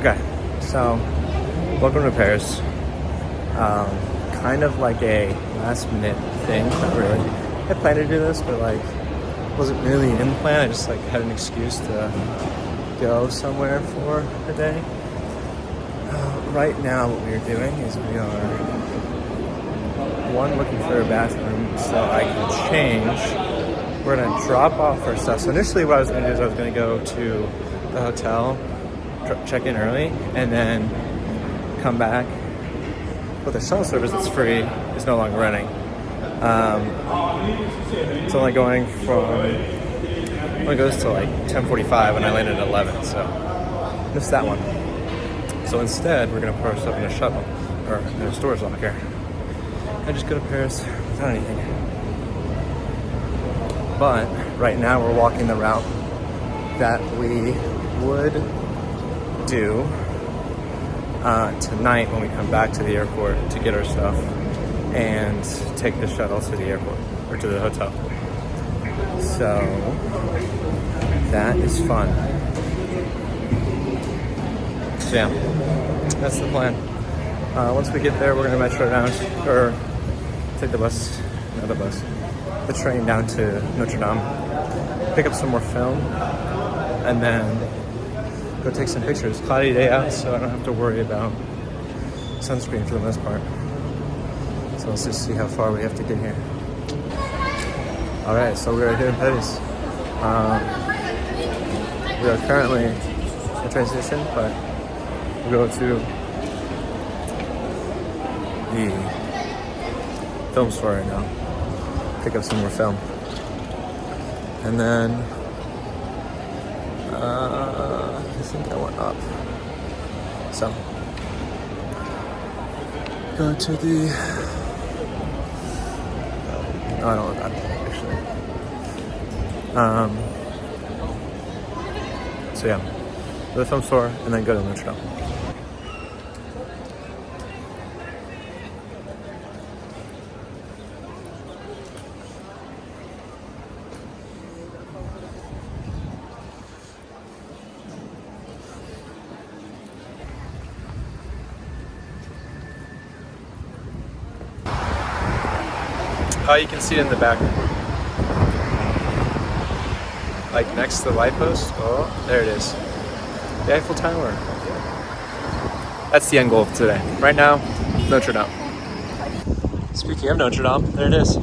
Okay, so welcome to Paris. Kind of like a last minute thing, not really. I planned to do this, but like wasn't really in the plan. I just like had an excuse to go somewhere for a day. Right now what we are doing is we are looking for a bathroom so I can change. We're gonna drop off our stuff. So initially what I was gonna do is I was gonna go to the hotel, check in early, and then come back. But the shuttle service that's free is no longer running. It's only going only goes to like 10:45 and I landed at 11, so missed that one. So instead, we're gonna put our stuff in a shuttle or in a storage locker and just go to Paris without anything. But right now, we're walking the route that we would do tonight when we come back to the airport to get our stuff and take the shuttle to the airport or to the hotel. So that is fun. So yeah, that's the plan. Once we get there, we're gonna metro down or take the train down to Notre Dame, pick up some more film, and then go take some pictures. Cloudy day out, so I don't have to worry about sunscreen for the most part. So let's just see how far we have to get here. All right, so we are here in Paris. We are currently in transition, but we go to the film store right now, pick up some more film, and then I think I went up. So go to the. No, I don't want that actually. So yeah, go to the film store and then go to Notre Dame. You can see it in the back, like next to the light post. Oh, there it is, the Eiffel Tower. That's the end goal of today. Right now, Notre Dame. Speaking of Notre Dame, there it is.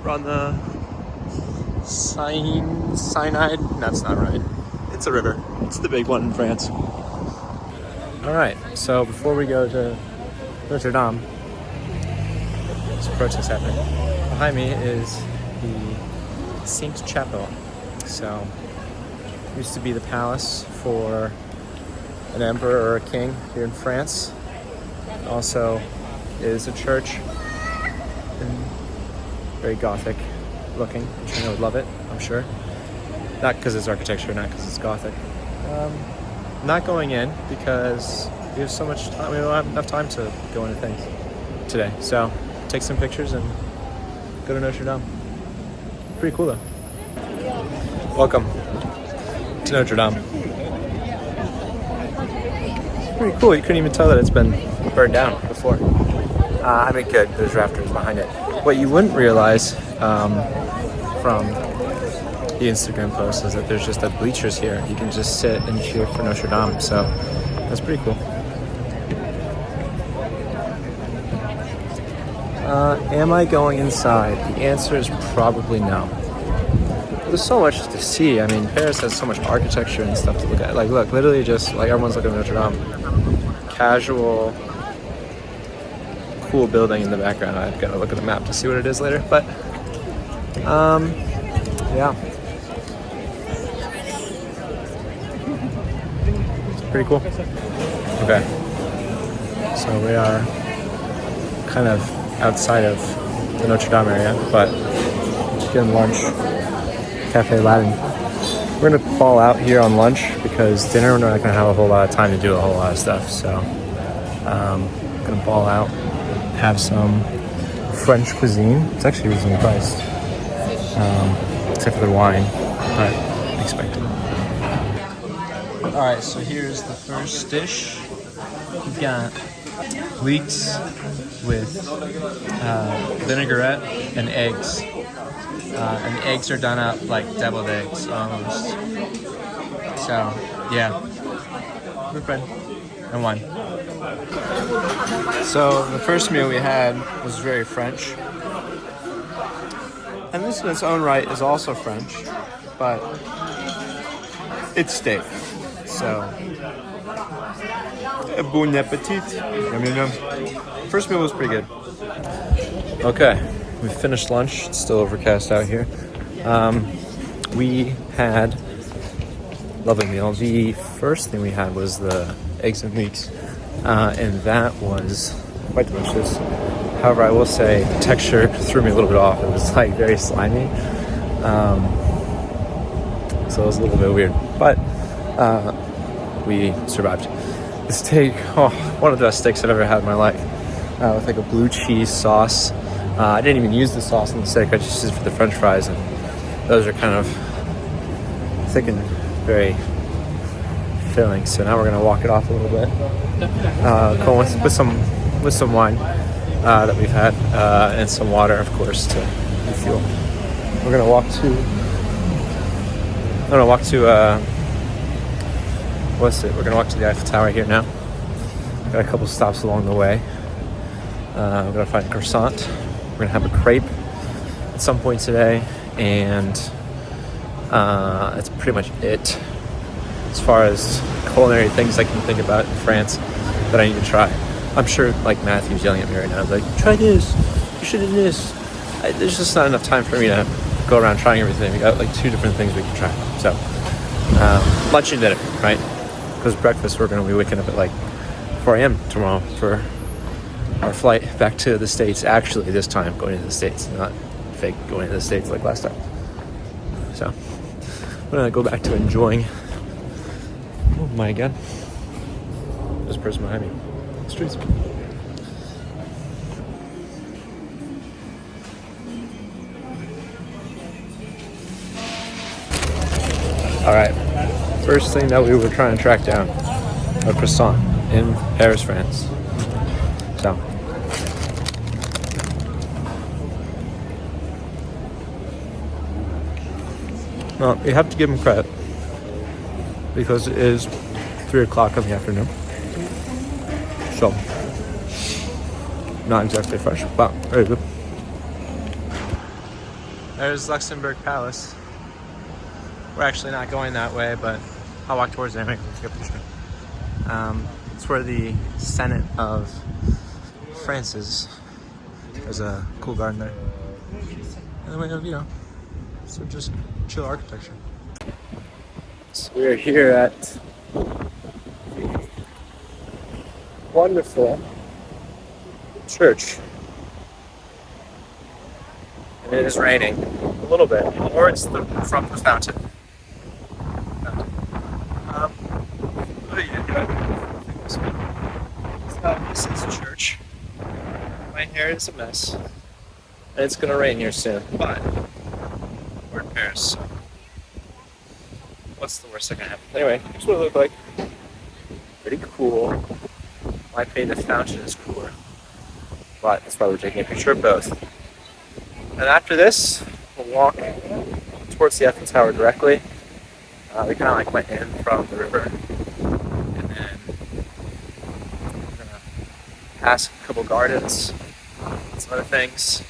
We're on the Cyanide. That's not right. It's a river. It's the big one in France. All right. So before we go to Notre Dame, there's a protest happening. Behind me is the Saint Chapel. So, it used to be the palace for an emperor or a king here in France. It also is a church, and very Gothic looking, which I know would love it, I'm sure. Not because it's architecture, not because it's Gothic. Not going in because we have so much time. We don't have enough time to go into things today. So take some pictures and go to Notre Dame. Pretty cool though. Welcome to Notre Dame. It's pretty cool. You couldn't even tell that it's been burned down before. I mean, good. There's rafters behind it. What you wouldn't realize from the Instagram post is that there's just bleachers here. You can just sit and cheer for Notre Dame. So that's pretty cool. Am I going inside? The answer is probably no. There's so much to see. I mean, Paris has so much architecture and stuff to look at. Like, look, literally just like everyone's looking at Notre Dame. Casual, cool building in the background. I've got to look at the map to see what it is later. But, yeah. It's pretty cool. Okay. So we are kind of outside of the Notre Dame area, but getting lunch, Cafe Latin. We're gonna fall out here on lunch because dinner we're not gonna have a whole lot of time to do a whole lot of stuff. So gonna ball out, have some French cuisine. It's actually reasonably priced, except for the wine, but expected. Alright, so here's the first dish. We've got leeks with vinaigrette and eggs. And the eggs are done up like deviled eggs almost. So, yeah. With bread and wine. So, the first meal we had was very French. And this in its own right is also French, but it's steak. So, bon appetit. Yum, yum, yum. First meal was pretty good. Okay, we finished lunch. It's still overcast out here. We had lovely meal. The first thing we had was the eggs and leeks, and that was quite delicious. However, I will say the texture threw me a little bit off. It was like very slimy, so it was a little bit weird, but we survived. The steak, one of the best steaks I've ever had in my life, with like a blue cheese sauce. I didn't even use the sauce on the steak. I just used it for the French fries, and those are kind of thick and very filling. So now we're gonna walk it off a little bit, go with some wine that we've had, and some water, of course, to refuel. We're gonna walk to We're gonna walk to the Eiffel Tower here now. Got a couple stops along the way. We're gonna find a croissant. We're gonna have a crepe at some point today, and that's pretty much it as far as culinary things I can think about in France that I need to try. I'm sure like Matthew's yelling at me right now, like, try this, you should do this. There's just not enough time for me to go around trying everything. We got like 2 different things we can try. So lunch and dinner, right? Because breakfast we're gonna be waking up at like 4 a.m. tomorrow for our flight back to the States. Actually, this time going to the States, not fake going to the States like last time. So I'm gonna go back to enjoying. Oh my God! There's a person behind me. Streets. All right. First thing that we were trying to track down, a croissant in Paris, France. So, well, you have to give them credit because it is 3 o'clock in the afternoon. So, not exactly fresh, but very good. There's Luxembourg Palace. We're actually not going that way, but I'll walk towards it anyway. Let's get a picture. It's where the Senate of France is. There's a cool garden there. And then we have, so just chill architecture. So we're here at wonderful church. And it is raining a little bit, or it's from the fountain. This is a church. My hair is a mess. And it's gonna rain here soon, but we're in Paris, so what's the worst that can happen? Anyway, here's what it looked like. Pretty cool. My opinion, the fountain is cooler, but that's why we're taking a picture of both. And after this, we'll walk towards the Eiffel Tower directly. We kind of like went in from the river, and then we're gonna pass a couple gardens, some other things,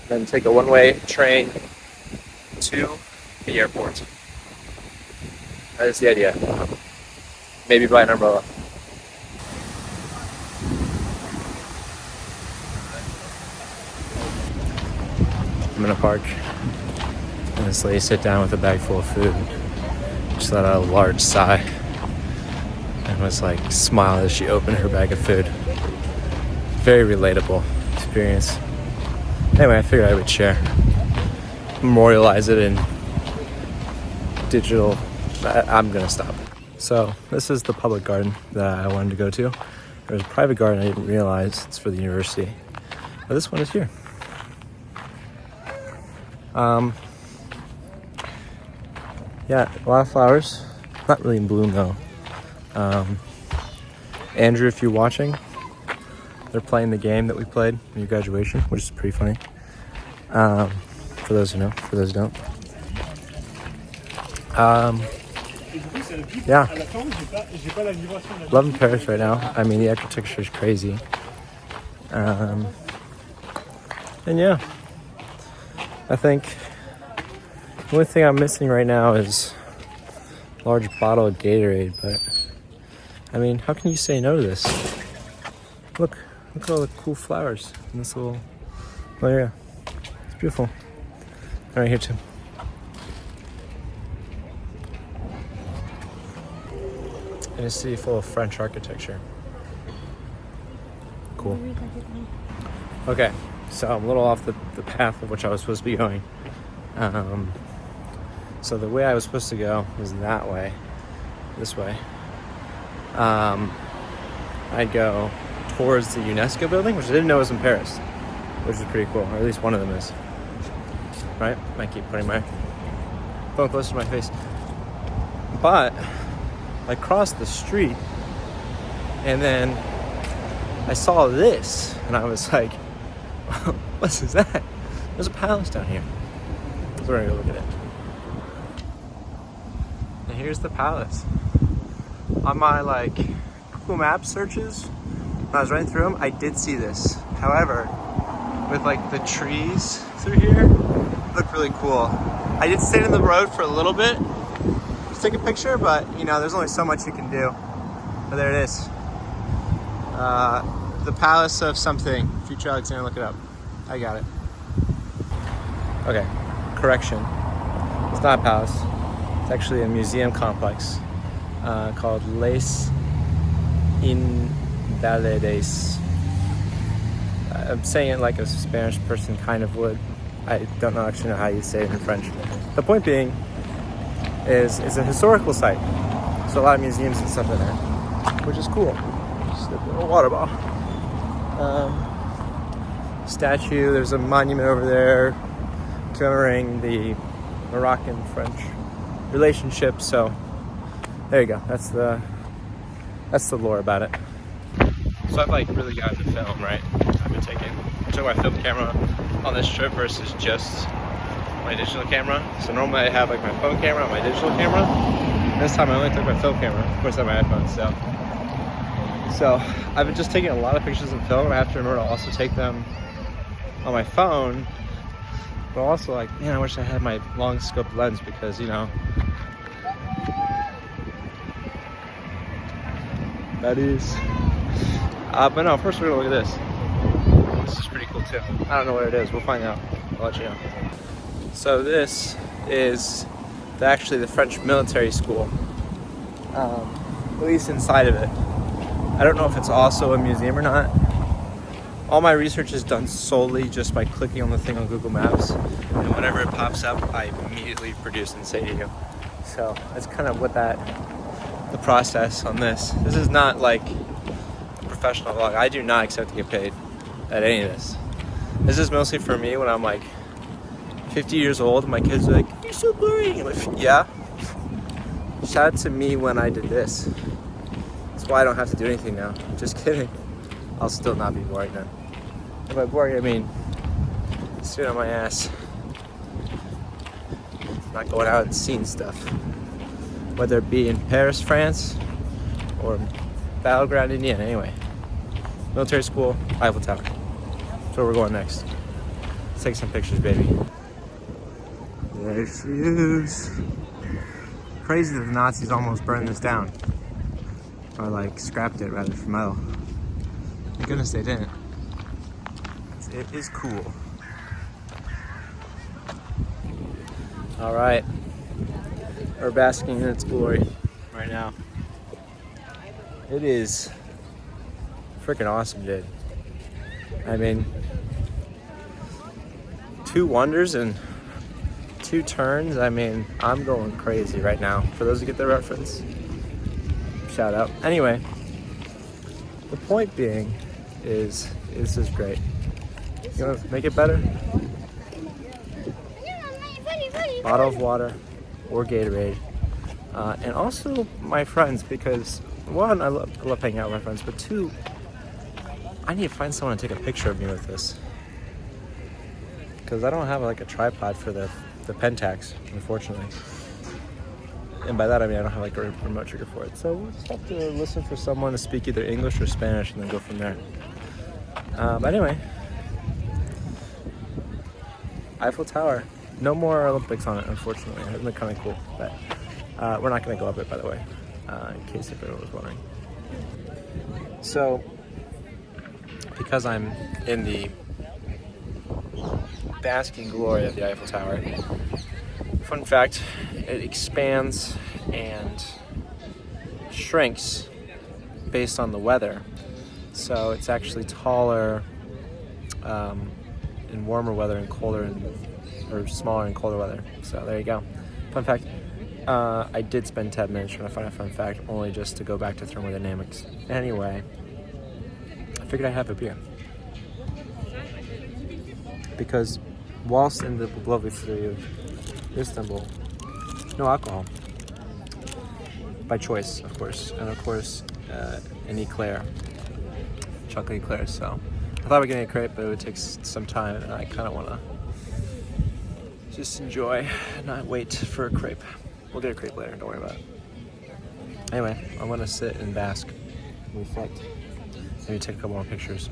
and then take a one-way train to the airport. That is the idea. Maybe buy an umbrella. I'm gonna park, and this lady sit down with a bag full of food. Just let out a large sigh and was like smiled as she opened her bag of food. Very relatable experience. Anyway, I figured I would share, memorialize it in digital. I'm gonna stop. So this is the public garden that I wanted to go to. There's a private garden I didn't realize it's for the university, but this one is here. Yeah, a lot of flowers. Not really in bloom though. Andrew, if you're watching, they're playing the game that we played in your graduation, which is pretty funny. For those who know, for those who don't. Yeah. Loving Paris right now. I mean, the architecture is crazy. And yeah, I think the only thing I'm missing right now is a large bottle of Gatorade, but I mean, how can you say no to this? Look at all the cool flowers in this little area. It's beautiful. All right, here too. In a city full of French architecture. Cool. Okay, so I'm a little off the path of which I was supposed to be going. So the way I was supposed to go was that way, this way. I'd go towards the UNESCO building, which I didn't know was in Paris, which is pretty cool, or at least one of them is. Right? I keep putting my phone close to my face. But I crossed the street and then I saw this and I was like, what is that? There's a palace down here. So we're gonna go look at it. And here's the palace. On my Google Maps searches, when I was running through them, I did see this. However, with the trees through here, it looked really cool. I did stand in the road for a little bit, just take a picture, but there's only so much you can do. But there it is. The Palace of something. Future Alexander, look it up. I got it. Okay, correction. It's not a palace. It's actually a museum complex called Les Invalides. I'm saying it like a Spanish person kind of would. I don't actually know how you say it in French. The point being is it's a historical site. So a lot of museums and stuff in there, which is cool. Just a little water bottle. Statue, there's a monument over there commemorating the Moroccan-French relationship. So there you go. That's the lore about it. So I've really gotten to film, right? I took my film camera on this trip versus just my digital camera. So normally I have my phone camera and my digital camera. This time I only took my film camera. Of course I have my iPhone, so I've been just taking a lot of pictures and film. I have to remember to also take them on my phone. But also I wish I had my long scope lens because that is. But no, first we're gonna look at this. This is pretty cool too. I don't know what it is. We'll find out. I'll let you know. So this is actually the French military school. At least inside of it. I don't know if it's also a museum or not. All my research is done solely just by clicking on the thing on Google Maps. And whenever it pops up, I immediately produce and say to you. So that's kind of the process on this. This is not a professional vlog. I do not expect to get paid at any of this. This is mostly for me when I'm 50 years old and my kids are like, you're so boring. I'm like, yeah. Shout out to me when I did this. That's why I don't have to do anything now. Just kidding. I'll still not be boring then. And by boring I mean sitting on my ass. Not going out and seeing stuff. Whether it be in Paris, France, or Battleground, Indiana. Anyway. Military school, Eiffel Tower. That's where we're going next. Let's take some pictures, baby. There she is. Crazy that the Nazis almost burned this down. Or scrapped it rather for metal. Thank goodness they didn't. It is cool. Alright. We're basking in its glory right now. It is freaking awesome, dude. I mean, 2 wonders and 2 turns. I mean, I'm going crazy right now. For those who get the reference, shout out. Anyway, the point being is this is great. You want to make it better? Bottle of water or Gatorade and also my friends, because one, I love hanging out with my friends, but two, I need to find someone to take a picture of me with this, because I don't have like a tripod for the Pentax, unfortunately. And by that I mean I don't have like a remote trigger for it. So we'll just have to listen for someone to speak either English or Spanish and then go from there. But anyway, Eiffel Tower. No more Olympics on it, unfortunately. It would have been kind of cool, but we're not going to go up it, by the way, in case if anyone was wondering. So, because I'm in the basking glory of the Eiffel Tower, fun fact, it expands and shrinks based on the weather. So it's actually taller in warmer weather and colder or smaller in colder weather. So there you go. Fun fact. I did spend 10 minutes trying to find a fun fact, only just to go back to thermodynamics. Anyway, I figured I'd have a beer. Because whilst in the lovely city of Istanbul, no alcohol. By choice, of course. And of course, an eclair. Chocolate eclair. So I thought we'd get a crepe, but it would take some time, and I kind of want to just enjoy, not wait for a crepe. We'll get a crepe later, don't worry about it. Anyway, I'm going to sit and bask, reflect, maybe take a couple more pictures,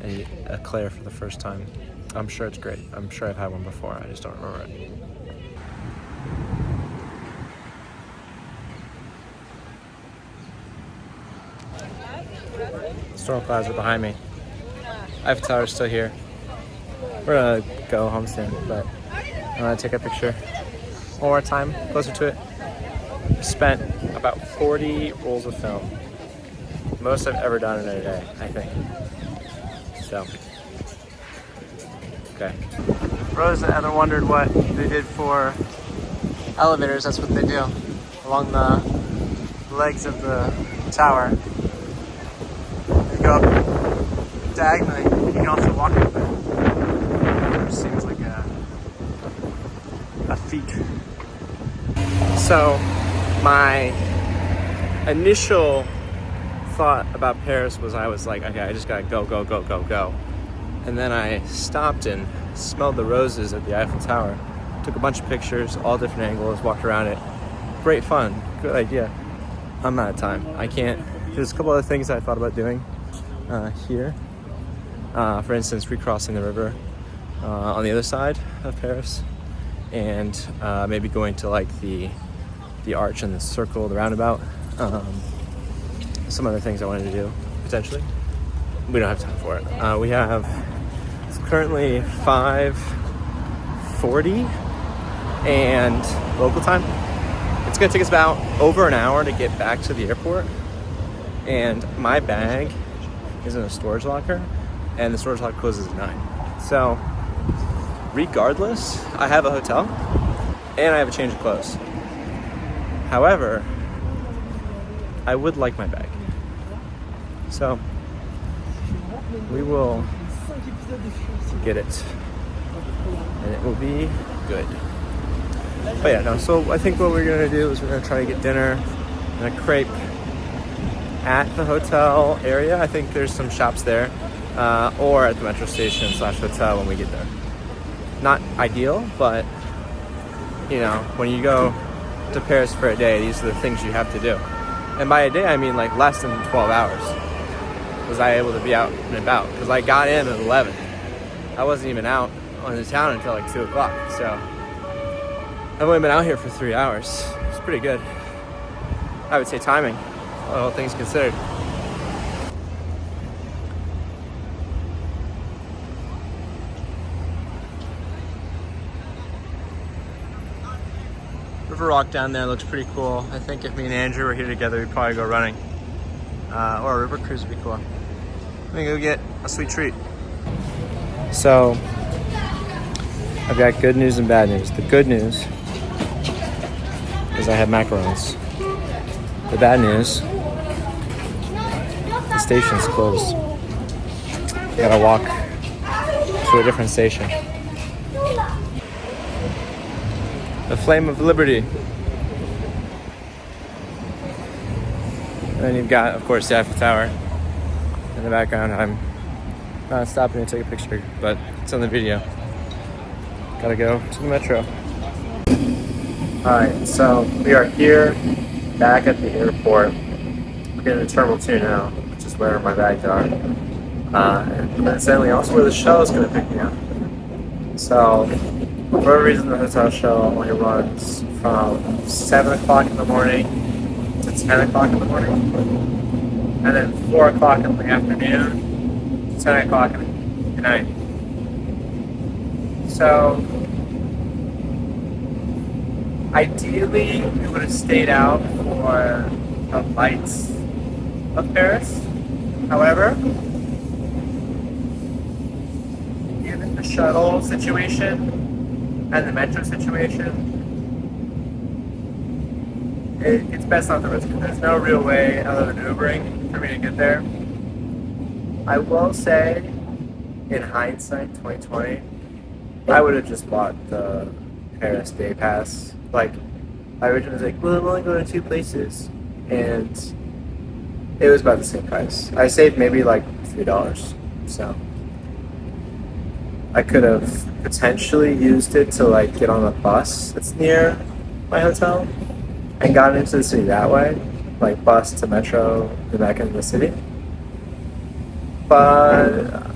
and eat a eclair for the first time. I'm sure it's great. I'm sure I've had one before, I just don't remember it. Storm clouds are behind me. Eiffel Tower's still here. We're gonna go home soon, but I'm gonna take a picture one more time, closer to it. I spent about 40 rolls of film. Most I've ever done in a day, I think. So, okay. Rose and Heather wondered what they did for elevators. That's what they do along the legs of the tower. They go up diagonally. You can also walk up there, which seems like a feat. So, my initial thought about Paris was I was like, okay, I just gotta go. And then I stopped and smelled the roses at the Eiffel Tower. Took a bunch of pictures, all different angles, walked around it. Great fun, good idea. I'm out of time. I can't. There's a couple other things I thought about doing here. For instance, recrossing the river on the other side of Paris, and maybe going to like the arch and the circle, the roundabout. Some other things I wanted to do, potentially. We don't have time for it. It's currently 5:40 and local time. It's gonna take us about over an hour to get back to the airport. And my bag is in a storage locker, and the storage locker closes at 9. So, regardless, I have a hotel, and I have a change of clothes. However, I would like my bag. So, we will get it, and it will be good. But yeah, no, so I think what we're gonna do is we're gonna try to get dinner and a crepe at the hotel area. I think there's some shops there, or at the metro station / hotel when we get there. Not ideal, but you know, when you go to Paris for a day, these are the things you have to do. And by a day, I mean like less than 12 hours was I able to be out and about, because I got in at 11. I wasn't even out on the town until like 2 o'clock. So I've only been out here for 3 hours. It's pretty good. I would say timing, all things considered. River Rock down there looks pretty cool. I think if me and Andrew were here together, we'd probably go running. Or a river cruise would be cool. I'm gonna go get a sweet treat. So, I've got good news and bad news. The good news is I have macarons. The bad news, the station's closed. I gotta walk to a different station. The Flame of Liberty. then you've got, of course, the Eiffel Tower in the background. I'm not stopping to take a picture, but it's on the video. Gotta go to the metro. Alright, so we are here, back at the airport. We're getting to Terminal 2 now, which is where my bags are. And incidentally, also where the shuttle is going to pick me up. So, for whatever reason, the hotel shuttle only runs from 7 o'clock in the morning to 10 o'clock in the morning. And then 4 o'clock in the afternoon to 10 o'clock in the night. So, ideally, we would have stayed out for the lights of Paris. However, given the shuttle situation and the metro situation, it's best not to risk it. There's no real way other than Ubering for me to get there. I will say, in hindsight, 2020, I would have just bought the Paris day pass. Like, I originally was like, well, I'm only going to 2 places. And it was about the same price. I saved maybe like $3. So I could have potentially used it to like get on a bus that's near my hotel and gotten into the city that way. Like bus to metro and back into the city. But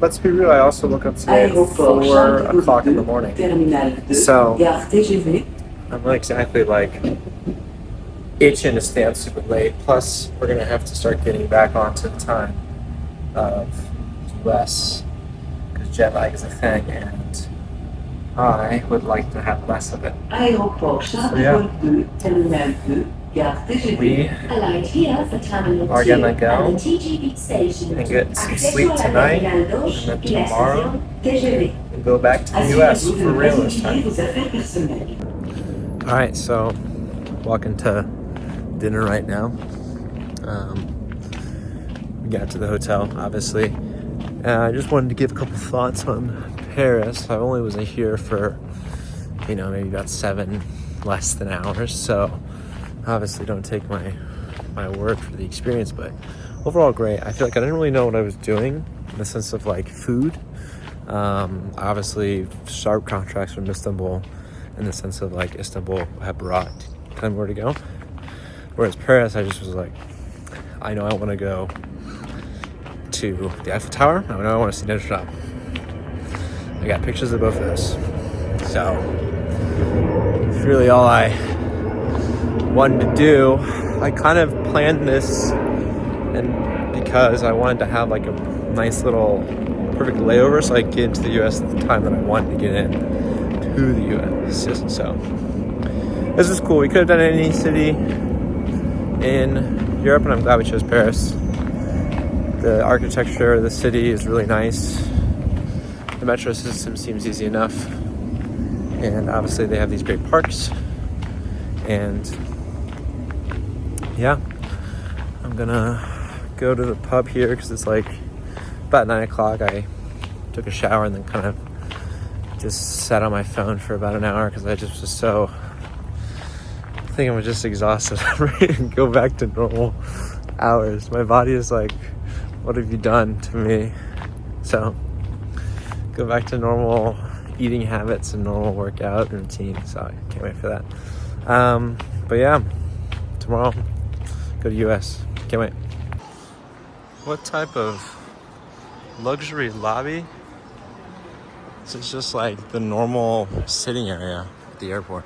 let's be real, I also woke up today at 4 o'clock in the morning. So I'm not exactly like itching to stay out super late. Plus, we're gonna have to start getting back onto the time of US because jet lag is a thing, and I would like to have less of it. So yeah, we are gonna go and get some sleep tonight, and then tomorrow we'll go back to the US for real this time. All right, so walking to dinner right now. We got to the hotel, obviously. I just wanted to give a couple thoughts on Paris. I only was here for, maybe about 7 less than hours. So obviously don't take my word for the experience, but overall great. I feel like I didn't really know what I was doing in the sense of like food. Obviously sharp contrast from Istanbul in the sense of like Istanbul had brought kind of where to go. Whereas Paris, I just was like, I know I want to go to the Eiffel Tower. I know I want to see Notre-Dame. I got pictures of both of those. So, it's really all I wanted to do. I kind of planned this and because I wanted to have like a nice little perfect layover so I could get into the US at the time that I wanted to get in to the US. So, this is cool. We could have done any city in Europe, and I'm glad we chose Paris. The architecture of the city is really nice. The metro system seems easy enough. And obviously they have these great parks. And yeah, I'm gonna go to the pub here because it's like about 9 o'clock. I took a shower and then kind of just sat on my phone for about an hour because I just was so... I think I'm just exhausted. I'm ready to go back to normal hours. My body is like, what have you done to me? So, go back to normal eating habits and normal workout routine. So, I can't wait for that. But yeah, tomorrow, go to US. Can't wait. What type of luxury lobby? This is just like the normal sitting area at the airport.